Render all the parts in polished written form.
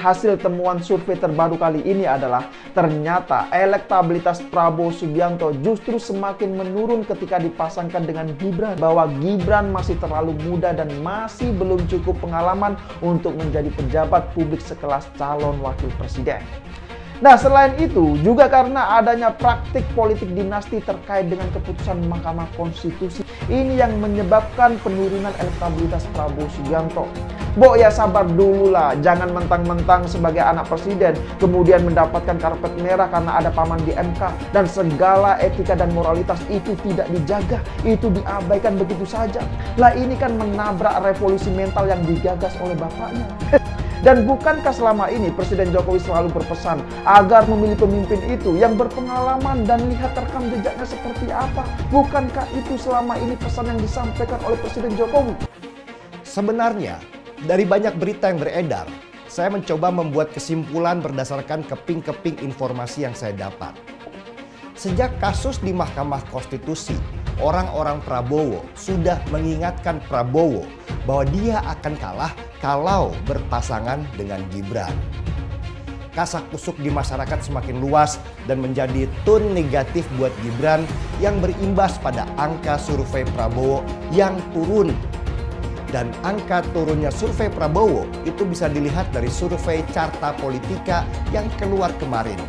Hasil temuan survei terbaru kali ini adalah ternyata elektabilitas Prabowo Subianto justru semakin menurun ketika dipasangkan dengan Gibran. Bahwa Gibran masih terlalu muda dan masih belum cukup pengalaman untuk menjadi pejabat publik sekelas calon wakil presiden. Nah, selain itu, juga karena adanya praktik politik dinasti terkait dengan keputusan Mahkamah Konstitusi, ini yang menyebabkan penurunan elektabilitas Prabowo Subianto. Bo, ya sabar dulu lah, jangan mentang-mentang sebagai anak presiden, kemudian mendapatkan karpet merah karena ada paman di MK, dan segala etika dan moralitas itu tidak dijaga, itu diabaikan begitu saja. Lah ini kan menabrak revolusi mental yang digagas oleh bapaknya. Dan bukankah selama ini Presiden Jokowi selalu berpesan agar memilih pemimpin itu yang berpengalaman dan lihat rekam jejaknya seperti apa? Bukankah itu selama ini pesan yang disampaikan oleh Presiden Jokowi? Sebenarnya, dari banyak berita yang beredar, saya mencoba membuat kesimpulan berdasarkan keping-keping informasi yang saya dapat. Sejak kasus di Mahkamah Konstitusi, orang-orang Prabowo sudah mengingatkan Prabowo bahwa dia akan kalah kalau berpasangan dengan Gibran. Kasak-kusuk di masyarakat semakin luas dan menjadi tone negatif buat Gibran yang berimbas pada angka survei Prabowo yang turun. Dan angka turunnya survei Prabowo itu bisa dilihat dari survei Carta Politika yang keluar kemarin.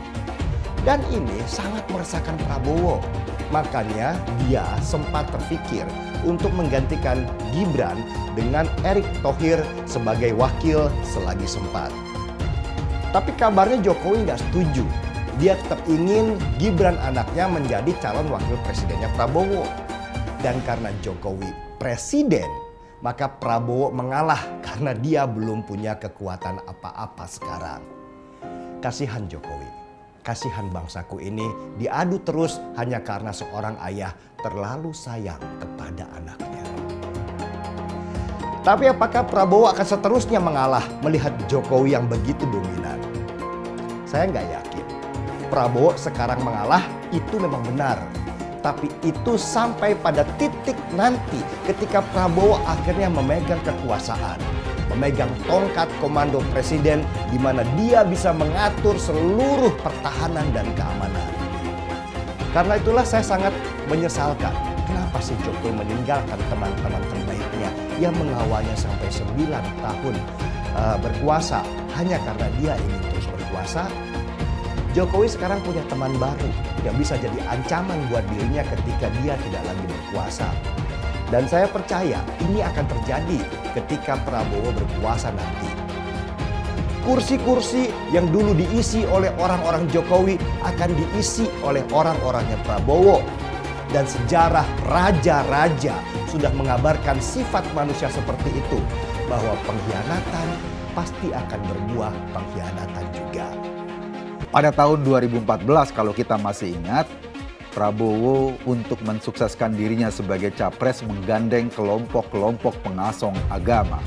Dan ini sangat meresahkan Prabowo. Makanya dia sempat terpikir untuk menggantikan Gibran dengan Erick Thohir sebagai wakil selagi sempat. Tapi kabarnya Jokowi nggak setuju. Dia tetap ingin Gibran anaknya menjadi calon wakil presidennya Prabowo. Dan karena Jokowi presiden, maka Prabowo mengalah karena dia belum punya kekuatan apa-apa sekarang. Kasihan Jokowi. Kasihan bangsaku ini diadu terus hanya karena seorang ayah terlalu sayang kepada anaknya. Tapi apakah Prabowo akan seterusnya mengalah melihat Jokowi yang begitu dominan? Saya nggak yakin. Prabowo sekarang mengalah itu memang benar. Tapi itu sampai pada titik nanti ketika Prabowo akhirnya memegang kekuasaan. Memegang tongkat komando presiden di mana dia bisa mengatur seluruh pertahanan dan keamanan. Karena itulah saya sangat menyesalkan kenapa sih Jokowi meninggalkan teman-teman terbaiknya yang mengawalnya sampai 9 tahun berkuasa hanya karena dia ingin terus berkuasa. Jokowi sekarang punya teman baru yang bisa jadi ancaman buat dirinya ketika dia tidak lagi berkuasa. Dan saya percaya ini akan terjadi ketika Prabowo berkuasa nanti. Kursi-kursi yang dulu diisi oleh orang-orang Jokowi akan diisi oleh orang-orangnya Prabowo. Dan sejarah raja-raja sudah mengabarkan sifat manusia seperti itu. Bahwa pengkhianatan pasti akan berbuah pengkhianatan juga. Pada tahun 2014 kalau kita masih ingat, Prabowo untuk mensukseskan dirinya sebagai capres menggandeng kelompok-kelompok pengasong agama.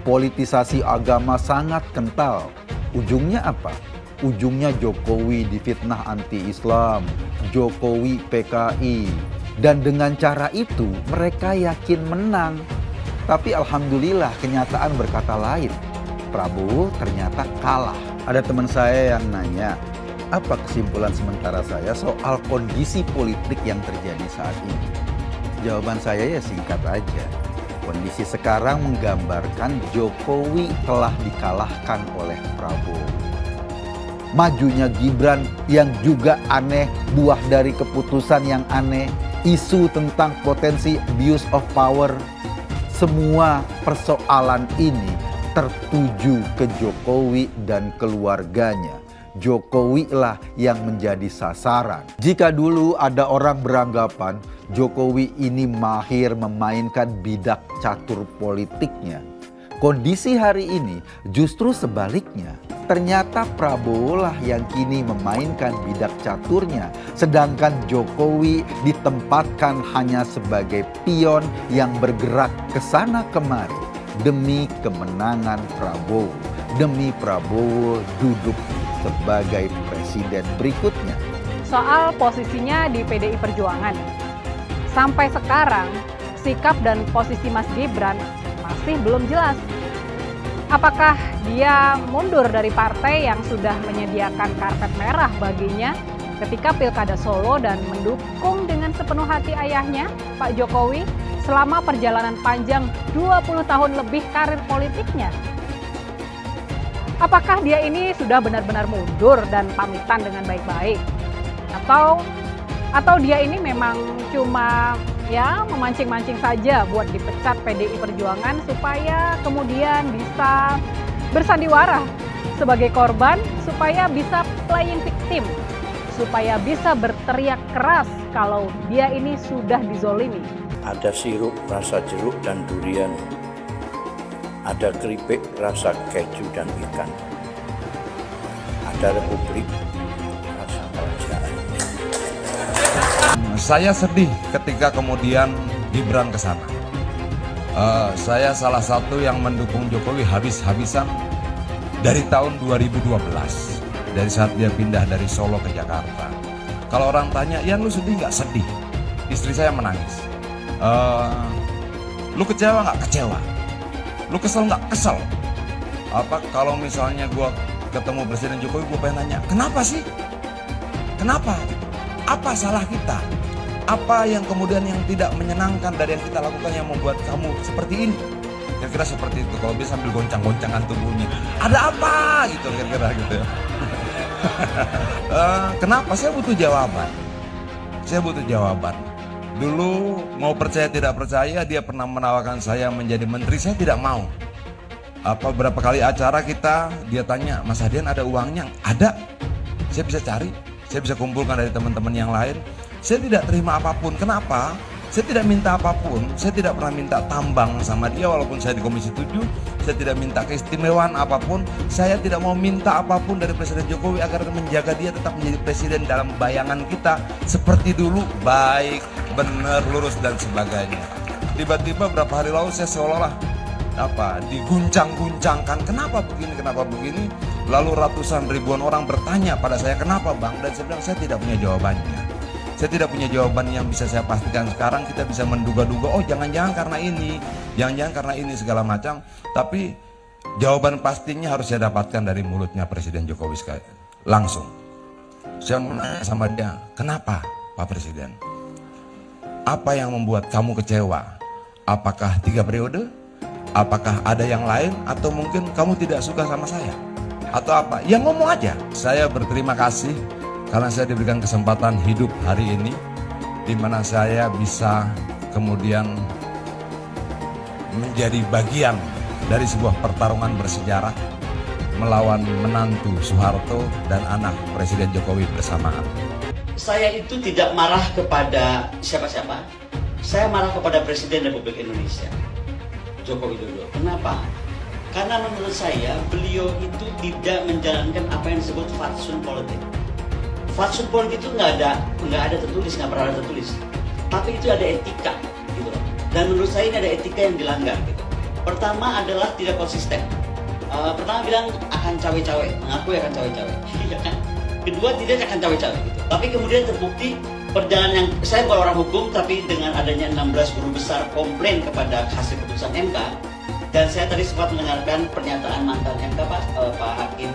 Politisasi agama sangat kental. Ujungnya apa? Ujungnya Jokowi difitnah anti-Islam, Jokowi PKI. Dan dengan cara itu mereka yakin menang. Tapi alhamdulillah kenyataan berkata lain. Prabowo ternyata kalah. Ada teman saya yang nanya, apa kesimpulan sementara saya soal kondisi politik yang terjadi saat ini? Jawaban saya ya singkat aja. Kondisi sekarang menggambarkan Jokowi telah dikalahkan oleh Prabowo. Majunya Gibran yang juga aneh, buah dari keputusan yang aneh, isu tentang potensi abuse of power. Semua persoalan ini tertuju ke Jokowi dan keluarganya. Jokowi lah yang menjadi sasaran. Jika dulu ada orang beranggapan Jokowi ini mahir memainkan bidak catur politiknya, kondisi hari ini justru sebaliknya. Ternyata Prabowo lah yang kini memainkan bidak caturnya, sedangkan Jokowi ditempatkan hanya sebagai pion yang bergerak ke sana kemari demi kemenangan Prabowo, demi Prabowo duduk sebagai presiden berikutnya. Soal posisinya di PDI Perjuangan, sampai sekarang sikap dan posisi Mas Gibran masih belum jelas. Apakah dia mundur dari partai yang sudah menyediakan karpet merah baginya ketika Pilkada Solo dan mendukung dengan sepenuh hati ayahnya, Pak Jokowi, selama perjalanan panjang 20 tahun lebih karir politiknya? Apakah dia ini sudah benar-benar mundur dan pamitan dengan baik-baik? Atau dia ini memang cuma ya memancing-mancing saja buat dipecat PDI Perjuangan supaya kemudian bisa bersandiwara sebagai korban, supaya bisa playing victim, supaya bisa berteriak keras kalau dia ini sudah dizolimi. Ada sirup rasa jeruk dan durian, ada keripik rasa keju dan ikan, ada republik rasa kerajaan. Saya sedih ketika kemudian Gibran ke sana. Saya salah satu yang mendukung Jokowi habis-habisan dari tahun 2012, dari saat dia pindah dari Solo ke Jakarta. Kalau orang tanya, "Yan, lu sedih nggak?" Sedih. Istri saya menangis. Lu kecewa nggak? Kecewa. Lu kesel nggak? Kesel. Kalau misalnya gue ketemu Presiden Jokowi, gue pengen nanya, kenapa sih? Kenapa? Apa salah kita? Apa yang kemudian yang tidak menyenangkan dari yang kita lakukan yang membuat kamu seperti ini? Kira-kira seperti itu. Kalau bisa sambil goncang-goncangan tubuhnya. Ada apa? Gitu kira-kira gitu ya. Kenapa? Saya butuh jawaban. Saya butuh jawaban. Dulu mau percaya tidak percaya, dia pernah menawarkan saya menjadi menteri, saya tidak mau. Berapa kali acara kita, dia tanya, "Mas Hadian ada uangnya?" Ada. Saya bisa cari, saya bisa kumpulkan dari teman-teman yang lain. Saya tidak terima apapun. Kenapa? Saya tidak minta apapun. Saya tidak pernah minta tambang sama dia walaupun saya di Komisi 7. Saya tidak minta keistimewaan apapun. Saya tidak mau minta apapun dari Presiden Jokowi agar menjaga dia tetap menjadi presiden dalam bayangan kita seperti dulu, baik, benar, lurus dan sebagainya. Tiba-tiba berapa hari lalu saya seolah-olah diguncang-guncangkan, kenapa begini. Lalu ratusan ribuan orang bertanya pada saya, "Kenapa, Bang?" Dan saya bilang, saya tidak punya jawabannya. Saya tidak punya jawaban yang bisa saya pastikan sekarang. Kita bisa menduga-duga, oh jangan-jangan karena ini, jangan-jangan karena ini segala macam. Tapi jawaban pastinya harus saya dapatkan dari mulutnya Presiden Jokowi sekali. Langsung. Saya menanya sama dia, "Kenapa, Pak Presiden? Apa yang membuat kamu kecewa? Apakah 3 periode? Apakah ada yang lain? Atau mungkin kamu tidak suka sama saya? Atau apa?" Ya ngomong aja. Saya berterima kasih karena saya diberikan kesempatan hidup hari ini, di mana saya bisa kemudian menjadi bagian dari sebuah pertarungan bersejarah melawan menantu Soeharto dan anak Presiden Jokowi bersamaan. Saya itu tidak marah kepada siapa-siapa. Saya marah kepada Presiden Republik Indonesia, Joko Widodo. Kenapa? Karena menurut saya beliau itu tidak menjalankan apa yang disebut fatsun politik. Fatsun politik itu nggak ada tertulis, nggak pernah ada tertulis. Tapi itu ada etika, gitu loh. Dan menurut saya ini ada etika yang dilanggar, gitu. Pertama adalah tidak konsisten. Pertama bilang akan cawe-cawe, mengaku akan cawe-cawe. Kedua tidak akan cawe-cawe, gitu. Tapi kemudian terbukti perjalanan yang, saya bukan orang hukum, tapi dengan adanya 16 guru besar komplain kepada hasil keputusan MK, dan saya tadi sempat mendengarkan pernyataan mantan MK Pak Hakim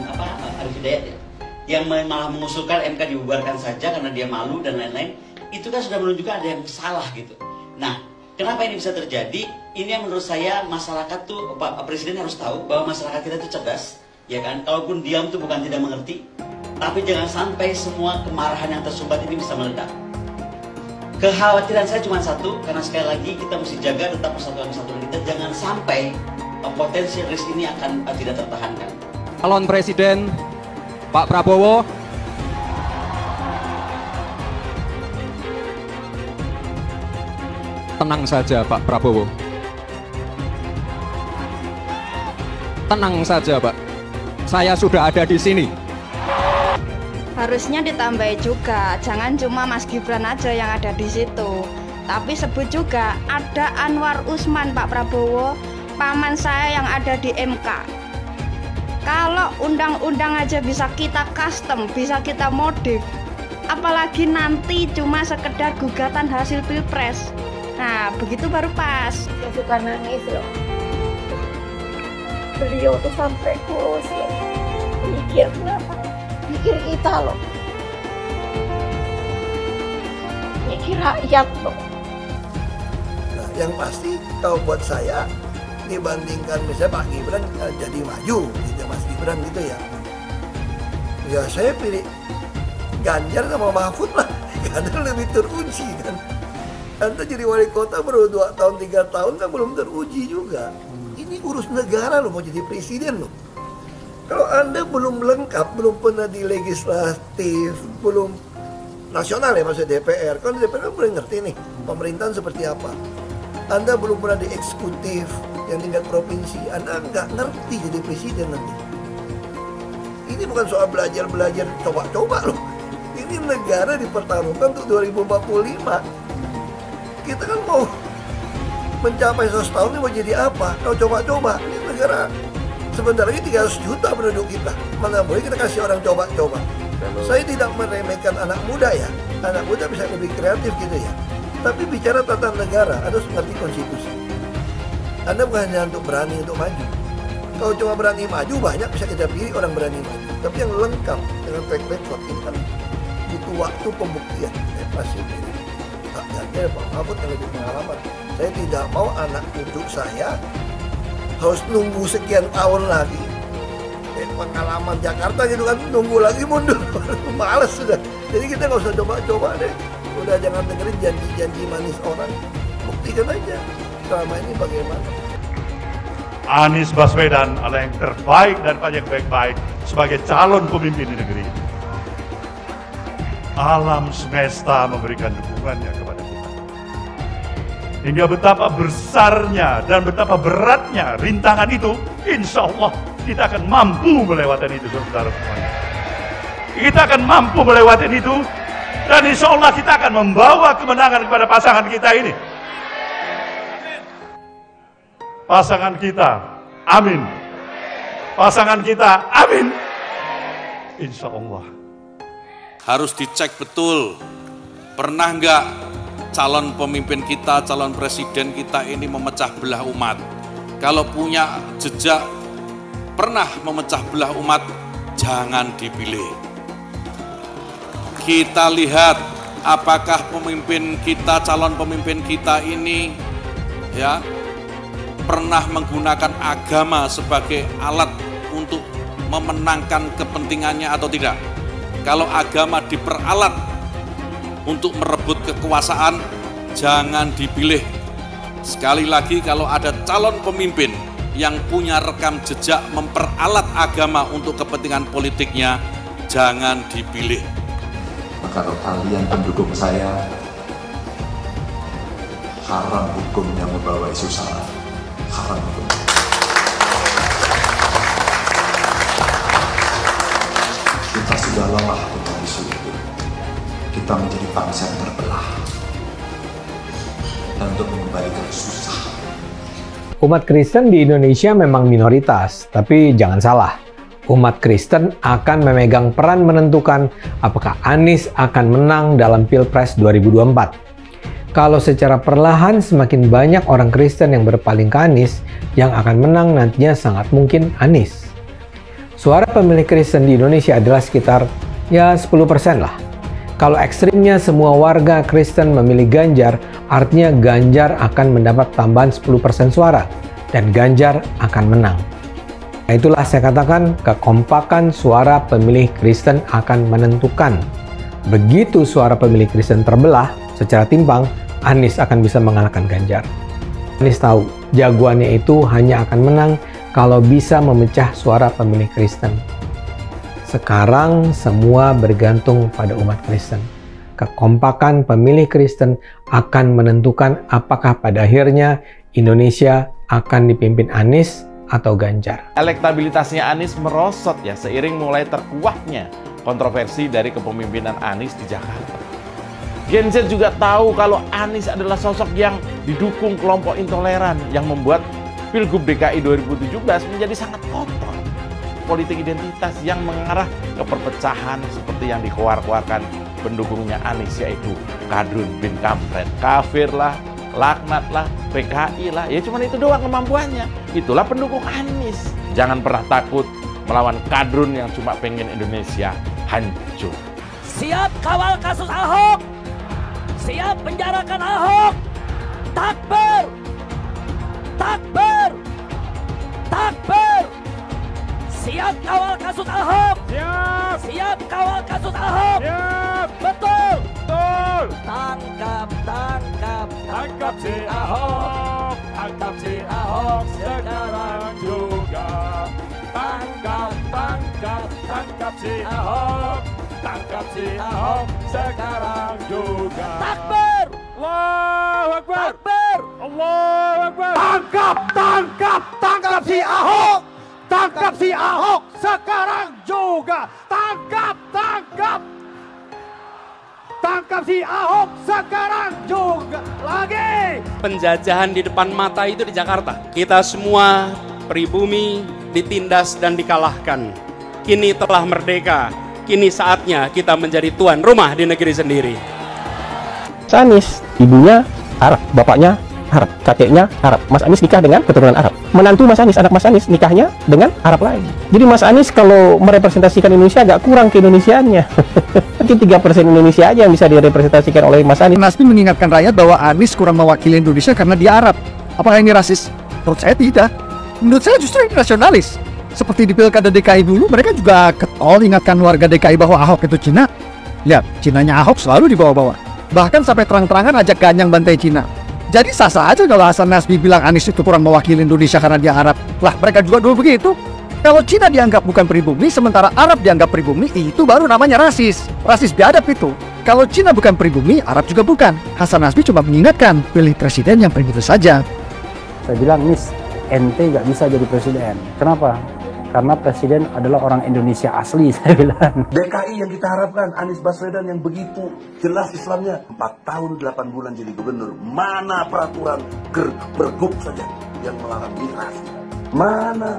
Arif Hidayat ya, yang malah mengusulkan MK dibubarkan saja karena dia malu dan lain-lain. Itu kan sudah menunjukkan ada yang salah gitu. Nah, kenapa ini bisa terjadi? Ini yang menurut saya masyarakat tuh, Pak Presiden harus tahu bahwa masyarakat kita itu cerdas, ya kan? Kalaupun diam tuh bukan tidak mengerti, tapi jangan sampai semua kemarahan yang tersumbat ini bisa meledak. Kekhawatiran saya cuma satu, karena sekali lagi kita mesti jaga tetap persatuan kita, jangan sampai potensi risk ini akan tidak tertahankan. Calon Presiden Pak Prabowo, tenang saja Pak Prabowo, tenang saja Pak, saya sudah ada di sini. Harusnya ditambahi juga, jangan cuma Mas Gibran aja yang ada di situ, tapi sebut juga ada Anwar Usman Pak Prabowo, paman saya yang ada di MK. Kalau undang-undang aja bisa kita custom, bisa kita modif, apalagi nanti cuma sekedar gugatan hasil pilpres. Nah, begitu baru pas. Saya suka nangis loh. beliau tuh sampai kurus loh. Mikir kenapa? Mikir kita loh. Mikir rakyat loh. Nah, yang pasti kalau buat saya dibandingkan misalnya Pak Gibran jadi maju gitu, Mas Gibran gitu ya. Ya saya pilih Ganjar sama Mahfud lah, karena lebih teruji kan. Anda jadi wali kota baru 2 tahun 3 tahun kan belum teruji juga. Ini urus negara loh, mau jadi presiden loh. Kalau Anda belum lengkap, belum pernah di legislatif, belum nasional ya maksudnya DPR. Kalau di DPR kan boleh ngerti nih pemerintahan seperti apa. Anda belum pernah di eksekutif yang tingkat provinsi, Anda nggak ngerti jadi presiden nanti. Ini bukan soal belajar coba-coba loh. Ini negara dipertaruhkan untuk 2045. Kita kan mau mencapai 100 tahun ini mau jadi apa? Kalau coba-coba, ini negara sebentar lagi 300 juta penduduk kita. Mana boleh kita kasih orang coba-coba. Saya tidak meremehkan anak muda ya. Anak muda bisa lebih kreatif gitu ya. Tapi bicara tata negara, Anda harus mengerti konstitusi. Anda bukan hanya untuk berani untuk maju. Kalau cuma berani maju, banyak bisa kita pilih orang berani maju. Tapi yang lengkap dengan track record ini kan butuh waktu pembuktian. Pasti pilih Pak Ganjar, Pak Mahfud yang lebih pengalaman. Saya tidak mau anak cucu saya harus nunggu sekian tahun lagi. Pengalaman Jakarta gitu kan, nunggu lagi mundur. Males sudah. Jadi kita nggak usah coba-coba deh. Udah jangan dengerin janji-janji manis orang. Buktikan aja selama ini bagaimana. Anies Baswedan adalah yang terbaik dan banyak baik-baik sebagai calon pemimpin di negeri ini. Alam semesta memberikan dukungannya kepada kita. Hingga betapa besarnya dan betapa beratnya rintangan itu, insya Allah kita akan mampu melewati itu, saudara semuanya. Kita akan mampu melewati itu, dan insya Allah kita akan membawa kemenangan kepada pasangan kita ini. Pasangan kita, amin. Pasangan kita, amin. Insya Allah. Harus dicek betul, pernah nggak calon pemimpin kita, calon presiden kita ini memecah belah umat. Kalau punya jejak pernah memecah belah umat, jangan dipilih. Kita lihat apakah pemimpin kita, calon pemimpin kita ini ya pernah menggunakan agama sebagai alat untuk memenangkan kepentingannya atau tidak. Kalau agama diperalat untuk merebut kekuasaan, jangan dipilih. Sekali lagi, kalau ada calon pemimpin yang punya rekam jejak memperalat agama untuk kepentingan politiknya, jangan dipilih. Kalau kalian pendukung saya, haram hukumnya membawa isu sara. Haram hukum. Kita sudah lelah dengan isu itu. Kita menjadi bangsa yang terbelah. Dan untuk mengembalikan susah. Umat Kristen di Indonesia memang minoritas, tapi jangan salah. Umat Kristen akan memegang peran menentukan apakah Anies akan menang dalam Pilpres 2024. Kalau secara perlahan semakin banyak orang Kristen yang berpaling ke Anies, yang akan menang nantinya sangat mungkin Anies. Suara pemilih Kristen di Indonesia adalah sekitar ya 10% lah. Kalau ekstrimnya semua warga Kristen memilih Ganjar, artinya Ganjar akan mendapat tambahan 10% suara dan Ganjar akan menang. Nah, itulah saya katakan kekompakan suara pemilih Kristen akan menentukan. Begitu suara pemilih Kristen terbelah secara timpang, Anies akan bisa mengalahkan Ganjar. Anies tahu jagoannya itu hanya akan menang kalau bisa memecah suara pemilih Kristen. Sekarang semua bergantung pada umat Kristen. Kekompakan pemilih Kristen akan menentukan apakah pada akhirnya Indonesia akan dipimpin Anies atau Ganjar. Elektabilitasnya Anies merosot ya seiring mulai terkuaknya kontroversi dari kepemimpinan Anies di Jakarta. Gen Z juga tahu kalau Anies adalah sosok yang didukung kelompok intoleran yang membuat Pilgub DKI 2017 menjadi sangat kotor. Politik identitas yang mengarah ke perpecahan seperti yang dikeluarkan pendukungnya Anies, yaitu Kadrun bin Kampret, kafir lah, laknat lah, PKI lah, ya cuma itu doang kemampuannya. Itulah pendukung Anies. Jangan pernah takut melawan kadrun yang cuma pengen Indonesia hancur. Siap kawal kasus Ahok, siap penjarakan Ahok. Takbir, takbir, takbir. Siap kawal kasus Ahok. Siap. Siap kawal kasus Ahok. Siap. Betul. Betul. Tangkap, tangkap, tangkap si Ahok. Tangkap si Ahok sekarang juga. Tangkap, tangkap, tangkap si Ahok. Tangkap si Ahok sekarang juga. Takbir. Allahu Akbar. Takbir. Allahu Akbar. Tangkap, tangkap, tangkap si Ahok. Tangkap si Ahok sekarang juga. Tangkap, tangkap. Tangkap si Ahok sekarang juga. Lagi. Penjajahan di depan mata itu di Jakarta. Kita semua pribumi ditindas dan dikalahkan. Kini telah merdeka. Kini saatnya kita menjadi tuan rumah di negeri sendiri. Anies, ibunya Arab, bapaknya Arab, kakeknya Arab. Mas Anies nikah dengan keturunan Arab. Menantu Mas Anies, anak Mas Anies nikahnya dengan Arab lagi. Jadi Mas Anies kalau merepresentasikan Indonesia agak kurang keindonesiaannya. Mungkin 3% Indonesia aja yang bisa direpresentasikan oleh Mas Anies. Nasbi mengingatkan rakyat bahwa Anies kurang mewakili Indonesia karena dia Arab. Apakah ini rasis? Menurut saya tidak. Menurut saya justru ini nasionalis. Seperti di Pilkada DKI dulu, mereka juga ketol ingatkan warga DKI bahwa Ahok itu Cina. Lihat, Cinanya Ahok selalu dibawa-bawa. Bahkan sampai terang-terangan ajak ganyang bantai Cina. Jadi sah-sah aja kalau Hasan Nasbi bilang Anies itu kurang mewakili Indonesia karena dia Arab. Lah, mereka juga dulu begitu. Kalau Cina dianggap bukan pribumi, sementara Arab dianggap pribumi, itu baru namanya rasis. Rasis biadab itu. Kalau Cina bukan pribumi, Arab juga bukan. Hasan Nasbi cuma mengingatkan, pilih presiden yang pribumi saja. Saya bilang, Nis, ente nggak bisa jadi presiden. Kenapa? Karena presiden adalah orang Indonesia asli, saya bilang. DKI yang kita harapkan, Anies Baswedan yang begitu jelas Islamnya. 4 tahun 8 bulan jadi gubernur. Mana peraturan pergub saja yang melarang miras? Mana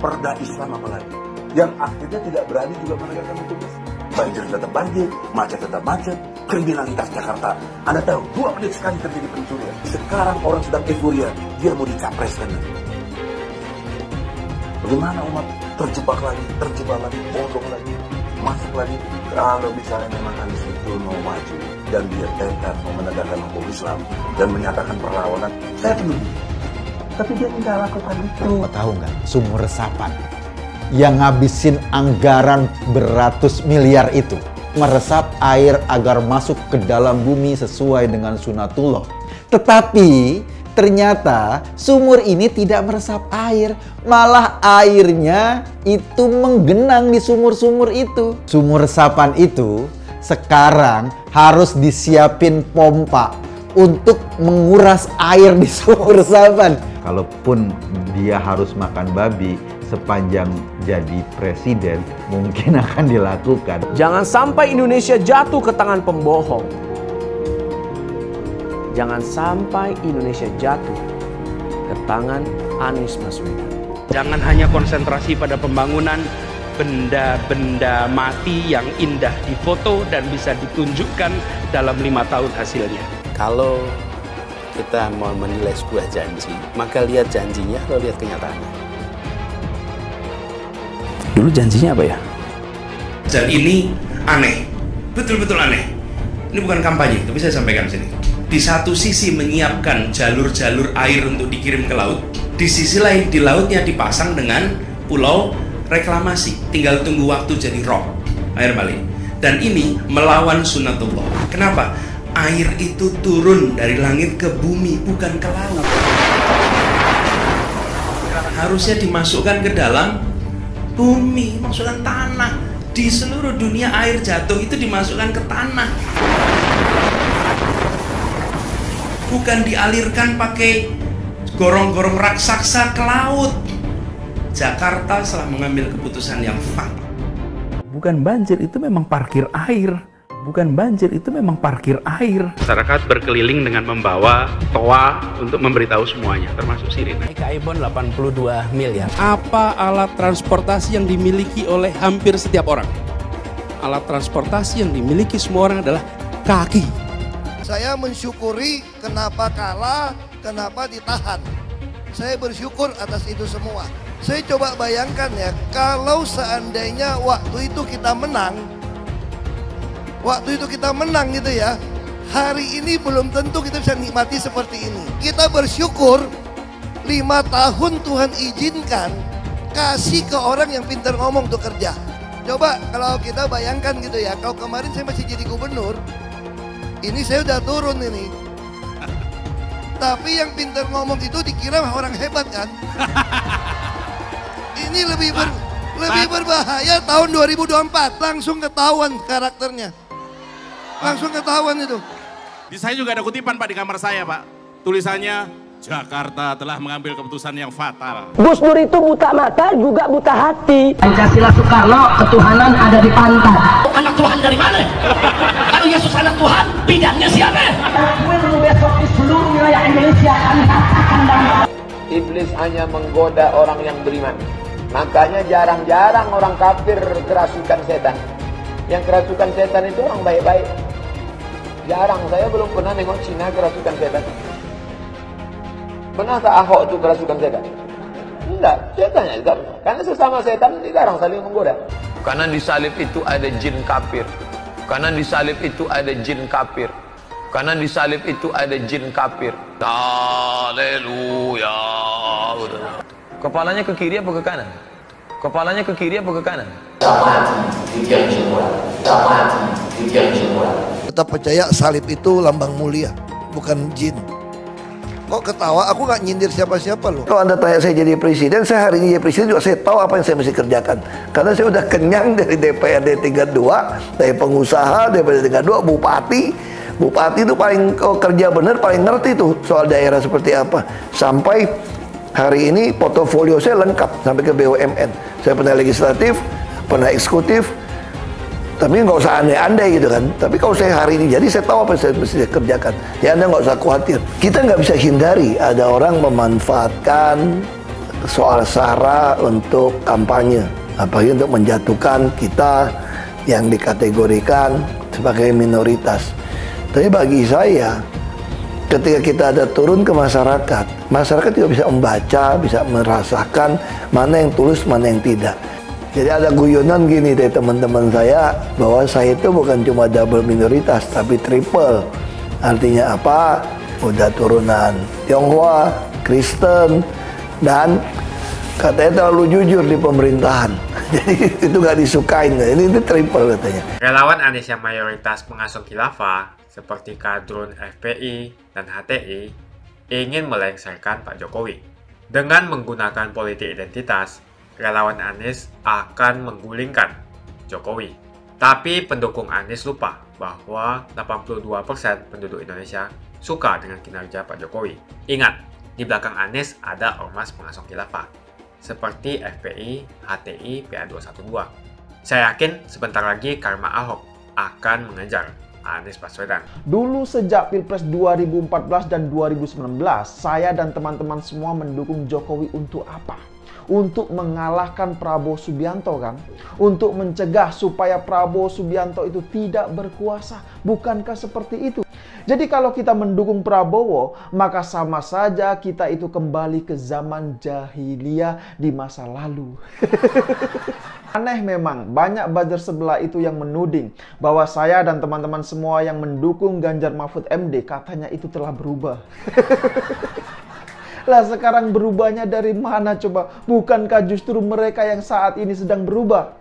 perda Islam apalagi? Yang akhirnya tidak berani juga menegakkan hukum Islam. Banjir tetap banjir, macet tetap macet, kriminalitas Jakarta. Anda tahu, 2 menit sekali terjadi pencurian. Sekarang orang sedang euforia, dia mau dicapreskan. Bagaimana umat terjebak lagi, bodoh lagi, masuk lagi. Kalau misalnya memang Anies itu mau maju dan dia tekad mau menegakkan hukum Islam dan menyatakan perlawanan, saya penuh. Tapi dia tidak lakukan itu. Tahu nggak, sumur resapan yang ngabisin anggaran beratus miliar itu meresap air agar masuk ke dalam bumi sesuai dengan sunatullah. Tetapi ternyata sumur ini tidak meresap air, malah airnya itu menggenang di sumur-sumur itu. Sumur resapan itu sekarang harus disiapin pompa untuk menguras air di sumur resapan. Kalaupun dia harus makan babi sepanjang jadi presiden, mungkin akan dilakukan. Jangan sampai Indonesia jatuh ke tangan pembohong. Jangan sampai Indonesia jatuh ke tangan Anies Baswedan. Jangan hanya konsentrasi pada pembangunan benda-benda mati yang indah difoto dan bisa ditunjukkan dalam 5 tahun hasilnya. Kalau kita mau menilai sebuah janji, maka lihat janjinya atau lihat kenyataannya. Dulu janjinya apa ya? Dan ini aneh, betul-betul aneh. Ini bukan kampanye, tapi saya sampaikan di sini. Di satu sisi menyiapkan jalur-jalur air untuk dikirim ke laut, di sisi lain di lautnya dipasang dengan pulau reklamasi, tinggal tunggu waktu jadi rob, air balik. Dan ini melawan sunatullah. Kenapa? Air itu turun dari langit ke bumi, bukan ke laut. Harusnya dimasukkan ke dalam bumi, masukkan tanah. Di seluruh dunia air jatuh itu dimasukkan ke tanah. Bukan dialirkan pakai gorong-gorong raksasa ke laut. Jakarta telah mengambil keputusan yang fatal. Bukan banjir, itu memang parkir air. Bukan banjir, itu memang parkir air. Masyarakat berkeliling dengan membawa toa untuk memberitahu semuanya, termasuk sirine. Ibon 82 miliar. Apa alat transportasi yang dimiliki oleh hampir setiap orang? Alat transportasi yang dimiliki semua orang adalah kaki. Saya mensyukuri kenapa kalah, kenapa ditahan. Saya bersyukur atas itu semua. Saya coba bayangkan ya, kalau seandainya waktu itu kita menang gitu ya, hari ini belum tentu kita bisa nikmati seperti ini. Kita bersyukur 5 tahun Tuhan izinkan kasih ke orang yang pintar ngomong untuk kerja. Coba kalau kita bayangkan gitu ya, kalau kemarin saya masih jadi gubernur, ini saya udah turun ini. Tapi yang pintar ngomong itu dikira orang hebat kan? Ini lebih berbahaya tahun 2024. Langsung ketahuan karakternya. Langsung ketahuan itu. Di saya juga ada kutipan Pak di kamar saya Pak. Tulisannya, Jakarta telah mengambil keputusan yang fatal. Gus Dur itu buta mata juga buta hati. Pancasila Soekarno, ketuhanan ada di pantat. Anak Tuhan dari mana? Kalau Yesus anak Tuhan, bidangnya siapa? Besok di seluruh wilayah Indonesia kami katakan dan Iblis hanya menggoda orang yang beriman. Makanya jarang-jarang orang kafir kerasukan setan. Yang kerasukan setan itu orang baik-baik. Jarang, saya belum pernah nengok Cina kerasukan setan. Pernah tak Ahok itu kerasukan setan? Enggak, setannya juga. Karena sesama setan dilarang saling menggoda. Karena di salib itu ada jin kafir. Karena di salib itu ada jin kafir. Karena di salib itu ada jin kafir. Haleluya. Kepalanya ke kiri apa ke kanan? Kepalanya ke kiri apa ke kanan? Tetap percaya salib itu lambang mulia, bukan jin. Kok ketawa? Aku nggak nyindir siapa-siapa loh. Kalau Anda tanya saya jadi presiden, saya hari ini jadi presiden juga saya tahu apa yang saya mesti kerjakan. Karena saya udah kenyang dari DPRD tingkat 2, dari pengusaha, DPRD tingkat 2, bupati. Bupati itu paling kerja benar, paling ngerti tuh soal daerah seperti apa. Sampai hari ini portofolio saya lengkap sampai ke BUMN. Saya pernah legislatif, pernah eksekutif. Tapi nggak usah andai-andai gitu kan. Tapi kalau saya hari ini jadi saya tahu apa yang saya mesti kerjakan. Ya Anda nggak usah khawatir. Kita nggak bisa hindari ada orang memanfaatkan soal SARA untuk kampanye. Apalagi untuk menjatuhkan kita yang dikategorikan sebagai minoritas. Tapi bagi saya, ketika kita ada turun ke masyarakat, masyarakat juga bisa membaca, bisa merasakan mana yang tulus, mana yang tidak. Jadi ada guyonan gini dari teman-teman saya, bahwa saya itu bukan cuma double minoritas, tapi triple. Artinya apa? Udah turunan Tionghoa, Kristen, dan katanya terlalu jujur di pemerintahan. Jadi itu gak disukain. Ini triple katanya. Relawan Anies yang mayoritas pengasuh khilafah, seperti kadrun FPI dan HTI, ingin melengsarkan Pak Jokowi. Dengan menggunakan politik identitas, relawan Anies akan menggulingkan Jokowi. Tapi pendukung Anies lupa bahwa 82% penduduk Indonesia suka dengan kinerja Pak Jokowi. Ingat, di belakang Anies ada ormas pengasuh khilafah, seperti FPI, HTI, PA212. Saya yakin sebentar lagi karma Ahok akan mengejar Anies Baswedan. Dulu sejak Pilpres 2014 dan 2019, saya dan teman-teman semua mendukung Jokowi untuk apa? Untuk mengalahkan Prabowo Subianto kan? Untuk mencegah supaya Prabowo Subianto itu tidak berkuasa. Bukankah seperti itu? Jadi kalau kita mendukung Prabowo, maka sama saja kita itu kembali ke zaman jahiliyah di masa lalu. Aneh memang, banyak buzzer sebelah itu yang menuding bahwa saya dan teman-teman semua yang mendukung Ganjar Mahfud MD katanya itu telah berubah. Lah sekarang berubahnya dari mana coba? Bukankah justru mereka yang saat ini sedang berubah?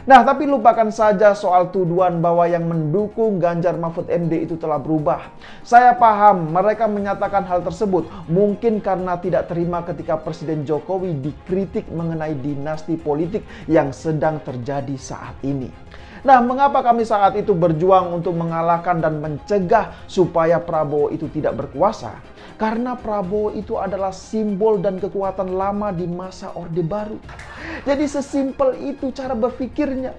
Nah, tapi lupakan saja soal tuduhan bahwa yang mendukung Ganjar Mahfud MD itu telah berubah. Saya paham mereka menyatakan hal tersebut mungkin karena tidak terima ketika Presiden Jokowi dikritik mengenai dinasti politik yang sedang terjadi saat ini. Nah, mengapa kami saat itu berjuang untuk mengalahkan dan mencegah supaya Prabowo itu tidak berkuasa? Karena Prabowo itu adalah simbol dan kekuatan lama di masa Orde Baru. Jadi sesimpel itu cara berpikirnya.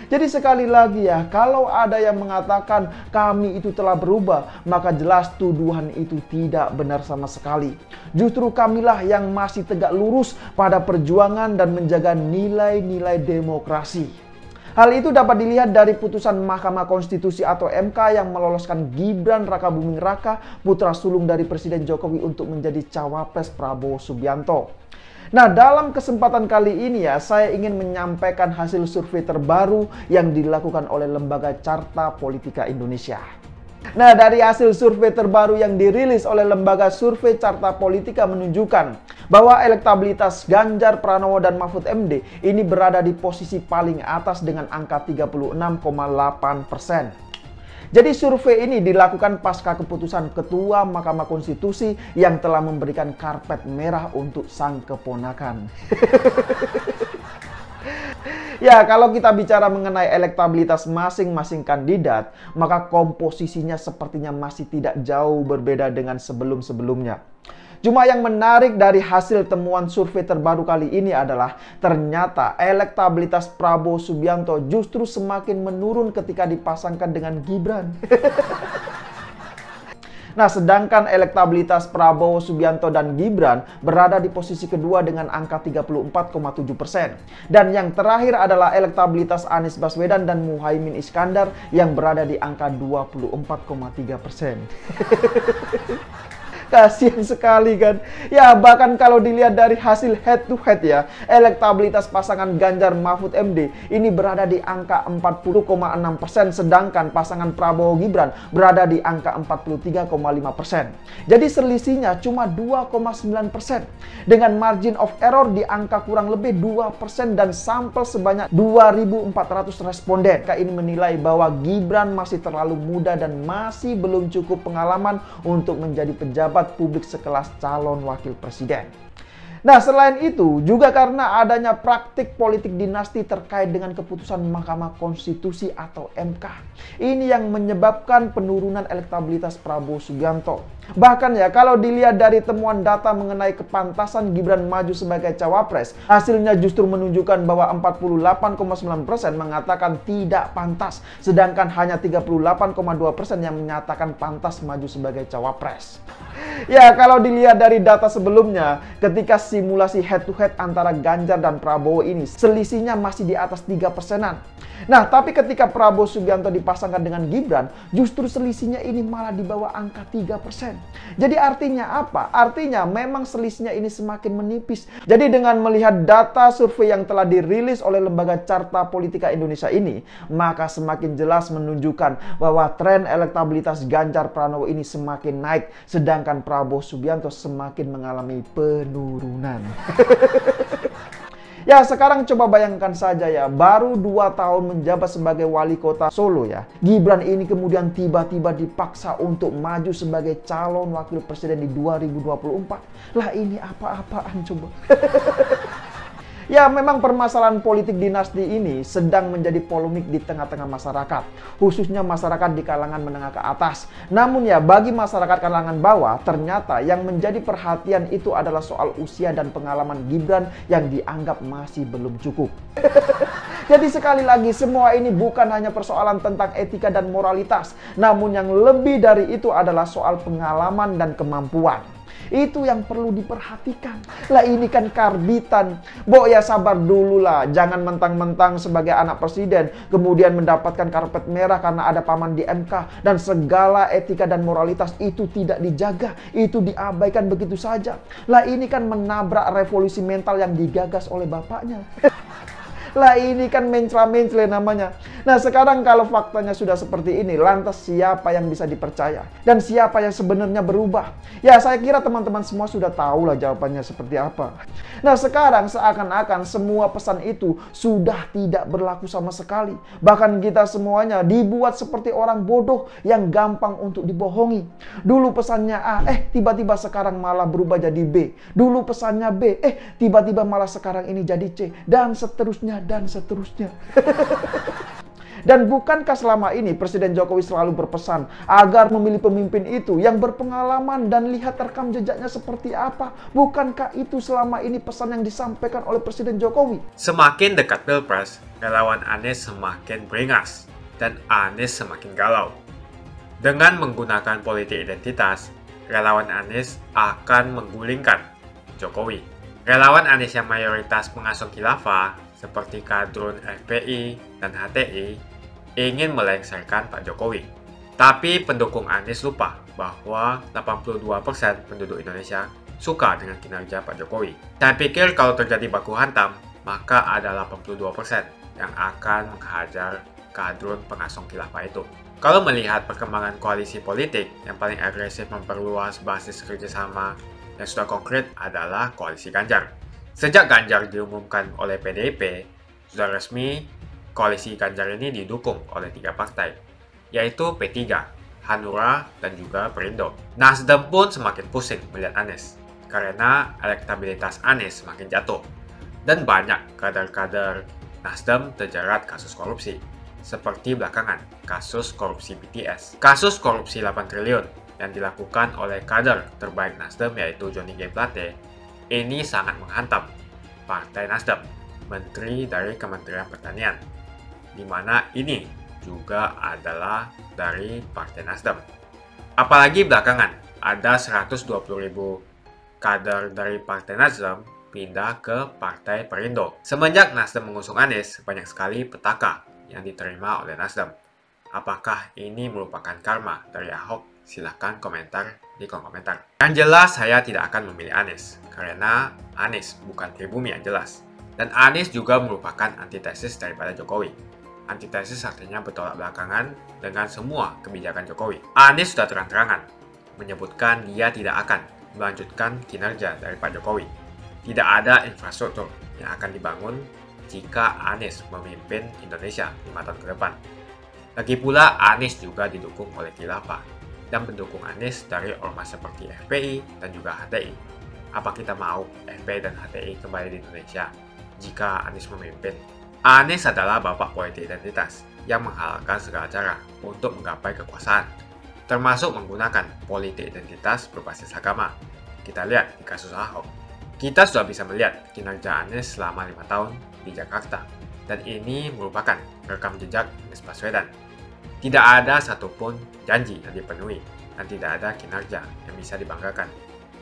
Jadi sekali lagi ya, kalau ada yang mengatakan kami itu telah berubah, maka jelas tuduhan itu tidak benar sama sekali. Justru kamilah yang masih tegak lurus pada perjuangan dan menjaga nilai-nilai demokrasi. Hal itu dapat dilihat dari putusan Mahkamah Konstitusi atau MK yang meloloskan Gibran Rakabuming Raka, putra sulung dari Presiden Jokowi untuk menjadi cawapres Prabowo Subianto. Nah, dalam kesempatan kali ini ya, saya ingin menyampaikan hasil survei terbaru yang dilakukan oleh Lembaga Carta Politika Indonesia. Nah, dari hasil survei terbaru yang dirilis oleh Lembaga Survei Carta Politika menunjukkan bahwa elektabilitas Ganjar Pranowo dan Mahfud MD ini berada di posisi paling atas dengan angka 36,8%. Jadi survei ini dilakukan pasca keputusan Ketua Mahkamah Konstitusi yang telah memberikan karpet merah untuk sang keponakan. Ya, kalau kita bicara mengenai elektabilitas masing-masing kandidat, maka komposisinya sepertinya masih tidak jauh berbeda dengan sebelum-sebelumnya. Cuma yang menarik dari hasil temuan survei terbaru kali ini adalah ternyata elektabilitas Prabowo Subianto justru semakin menurun ketika dipasangkan dengan Gibran. Nah, sedangkan elektabilitas Prabowo Subianto dan Gibran berada di posisi kedua dengan angka 34,7%. Dan yang terakhir adalah elektabilitas Anies Baswedan dan Muhaimin Iskandar yang berada di angka 24,3%. Kasian sekali kan. Ya, bahkan kalau dilihat dari hasil head to head ya, elektabilitas pasangan Ganjar Mahfud MD ini berada di angka 40,6%, sedangkan pasangan Prabowo Gibran berada di angka 43,5%. Jadi selisihnya cuma 2,9%. Dengan margin of error di angka kurang lebih 2% dan sampel sebanyak 2.400 responden. Ini menilai bahwa Gibran masih terlalu muda dan masih belum cukup pengalaman untuk menjadi pejabat publik sekelas calon wakil presiden. Nah, selain itu, juga karena adanya praktik politik dinasti terkait dengan keputusan Mahkamah Konstitusi atau MK. Ini yang menyebabkan penurunan elektabilitas Prabowo Subianto. Bahkan ya, kalau dilihat dari temuan data mengenai kepantasan Gibran maju sebagai cawapres, hasilnya justru menunjukkan bahwa 48,9% mengatakan tidak pantas, sedangkan hanya 38,2% yang menyatakan pantas maju sebagai cawapres. Ya, kalau dilihat dari data sebelumnya, ketika simulasi head to head antara Ganjar dan Prabowo ini, selisihnya masih di atas 3%-an. Nah, tapi ketika Prabowo Subianto dipasangkan dengan Gibran, justru selisihnya ini malah di bawah angka 3%. Jadi artinya apa? Artinya memang selisihnya ini semakin menipis. Jadi dengan melihat data survei yang telah dirilis oleh Lembaga Carta Politika Indonesia ini, maka semakin jelas menunjukkan bahwa tren elektabilitas Ganjar Pranowo ini semakin naik, sedangkan Prabowo Subianto semakin mengalami penurunan. Ya, sekarang coba bayangkan saja ya, baru 2 tahun menjabat sebagai wali kota Solo ya, Gibran ini kemudian tiba-tiba dipaksa untuk maju sebagai calon wakil presiden di 2024. Lah ini apa-apaan coba? Ya, memang permasalahan politik dinasti ini sedang menjadi polemik di tengah-tengah masyarakat, khususnya masyarakat di kalangan menengah ke atas. Namun ya, bagi masyarakat kalangan bawah, ternyata yang menjadi perhatian itu adalah soal usia dan pengalaman Gibran yang dianggap masih belum cukup. Jadi sekali lagi, semua ini bukan hanya persoalan tentang etika dan moralitas, namun yang lebih dari itu adalah soal pengalaman dan kemampuan. Itu yang perlu diperhatikan. Lah ini kan karbitan. Bo ya sabar dulu lah. Jangan mentang-mentang sebagai anak presiden kemudian mendapatkan karpet merah karena ada paman di MK. Dan segala etika dan moralitas itu tidak dijaga. Itu diabaikan begitu saja. Lah ini kan menabrak revolusi mental yang digagas oleh bapaknya. Lah ini kan mencela-mencela namanya. Nah, sekarang kalau faktanya sudah seperti ini, lantas siapa yang bisa dipercaya? Dan siapa yang sebenarnya berubah? Ya, saya kira teman-teman semua sudah tahu lah jawabannya seperti apa. Nah, sekarang seakan-akan semua pesan itu sudah tidak berlaku sama sekali. Bahkan kita semuanya dibuat seperti orang bodoh yang gampang untuk dibohongi. Dulu pesannya A, tiba-tiba sekarang malah berubah jadi B. Dulu pesannya B, tiba-tiba malah sekarang ini jadi C. Dan seterusnya. Dan bukankah selama ini Presiden Jokowi selalu berpesan agar memilih pemimpin itu yang berpengalaman dan lihat rekam jejaknya seperti apa? Bukankah itu selama ini pesan yang disampaikan oleh Presiden Jokowi? Semakin dekat Pilpres, relawan Anies semakin beringas dan Anies semakin galau. Dengan menggunakan politik identitas, relawan Anies akan menggulingkan Jokowi. Relawan Anies yang mayoritas pengasuh khilafah seperti kadrun FPI dan HTI ingin melengsarkan Pak Jokowi. Tapi pendukung Anies lupa bahwa 82% penduduk Indonesia suka dengan kinerja Pak Jokowi. Saya pikir kalau terjadi baku hantam, maka ada 82% yang akan menghajar kadrun pengasong khilafah itu. Kalau melihat perkembangan koalisi politik, yang paling agresif memperluas basis kerjasama yang sudah konkret adalah koalisi Ganjar. Sejak Ganjar diumumkan oleh PDIP, sudah resmi koalisi Ganjar ini didukung oleh 3 partai, yaitu P3, Hanura, dan juga Perindo. Nasdem pun semakin pusing melihat Anies, karena elektabilitas Anies semakin jatuh, dan banyak kader-kader Nasdem terjerat kasus korupsi, seperti belakangan kasus korupsi BTS. Kasus korupsi 8 triliun yang dilakukan oleh kader terbaik Nasdem yaitu Johnny G. Plate ini sangat menghantam Partai Nasdem, Menteri dari Kementerian Pertanian, di mana ini juga adalah dari Partai Nasdem. Apalagi belakangan ada 120.000 kader dari Partai Nasdem pindah ke Partai Perindo. Semenjak Nasdem mengusung Anies, banyak sekali petaka yang diterima oleh Nasdem. Apakah ini merupakan karma dari Ahok? Silahkan komentar di kolom komentar. Yang jelas saya tidak akan memilih Anies, karena Anies bukan pribumi yang jelas. Dan Anies juga merupakan antitesis daripada Jokowi. Antitesis artinya bertolak belakangan dengan semua kebijakan Jokowi. Anies sudah terang-terangan menyebutkan dia tidak akan melanjutkan kinerja dari Pak Jokowi. Tidak ada infrastruktur yang akan dibangun jika Anies memimpin Indonesia 5 tahun ke depan. Lagi pula, Anies juga didukung oleh khilafah dan pendukung Anies dari ormas seperti FPI dan juga HTI. Apa kita mau FPI dan HTI kembali di Indonesia jika Anies memimpin? Anies adalah bapak politik identitas yang menghalalkan segala cara untuk menggapai kekuasaan, termasuk menggunakan politik identitas berbasis agama. Kita lihat di kasus Ahok. Kita sudah bisa melihat kinerja Anies selama 5 tahun di Jakarta, dan ini merupakan rekam jejak Anies Baswedan. Tidak ada satupun janji yang dipenuhi, dan tidak ada kinerja yang bisa dibanggakan.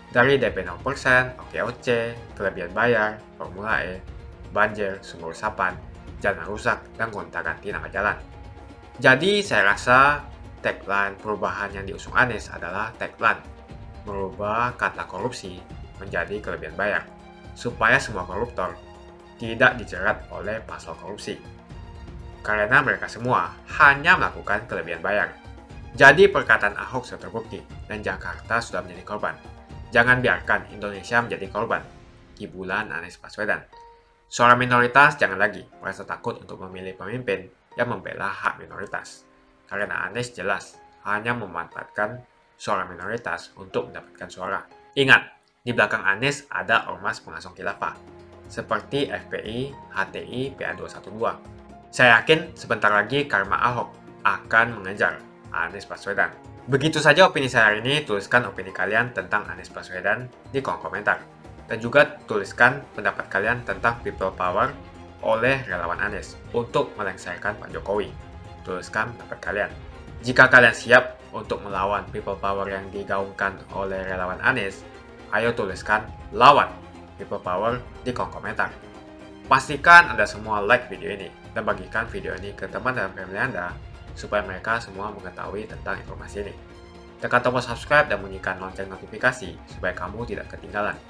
Dari DP 0%, OKOC, kelebihan bayar, Formula E, banjir, sumur resapan, jalan rusak, dan gonta-ganti nama jalan. Jadi saya rasa tagline perubahan yang diusung Anies adalah tagline merubah kata korupsi menjadi kelebihan bayar, supaya semua koruptor tidak dijerat oleh pasal korupsi, karena mereka semua hanya melakukan kelebihan bayar. Jadi perkataan Ahok sudah terbukti dan Jakarta sudah menjadi korban. Jangan biarkan Indonesia menjadi korban kibulan Anies Baswedan. Suara minoritas jangan lagi merasa takut untuk memilih pemimpin yang membela hak minoritas, karena Anies jelas hanya memanfaatkan suara minoritas untuk mendapatkan suara. Ingat, di belakang Anies ada ormas pengasong khilafah, seperti FPI, HTI, PA212. Saya yakin sebentar lagi karma Ahok akan mengejar Anies Baswedan. Begitu saja opini saya hari ini. Tuliskan opini kalian tentang Anies Baswedan di kolom komentar. Dan juga tuliskan pendapat kalian tentang people power oleh relawan Anies untuk melengsarkan Pak Jokowi. Tuliskan pendapat kalian. Jika kalian siap untuk melawan people power yang digaungkan oleh relawan Anies, ayo tuliskan lawan people power di kolom komentar. Pastikan Anda semua like video ini dan bagikan video ini ke teman dan family Anda supaya mereka semua mengetahui tentang informasi ini. Tekan tombol subscribe dan bunyikan lonceng notifikasi supaya kamu tidak ketinggalan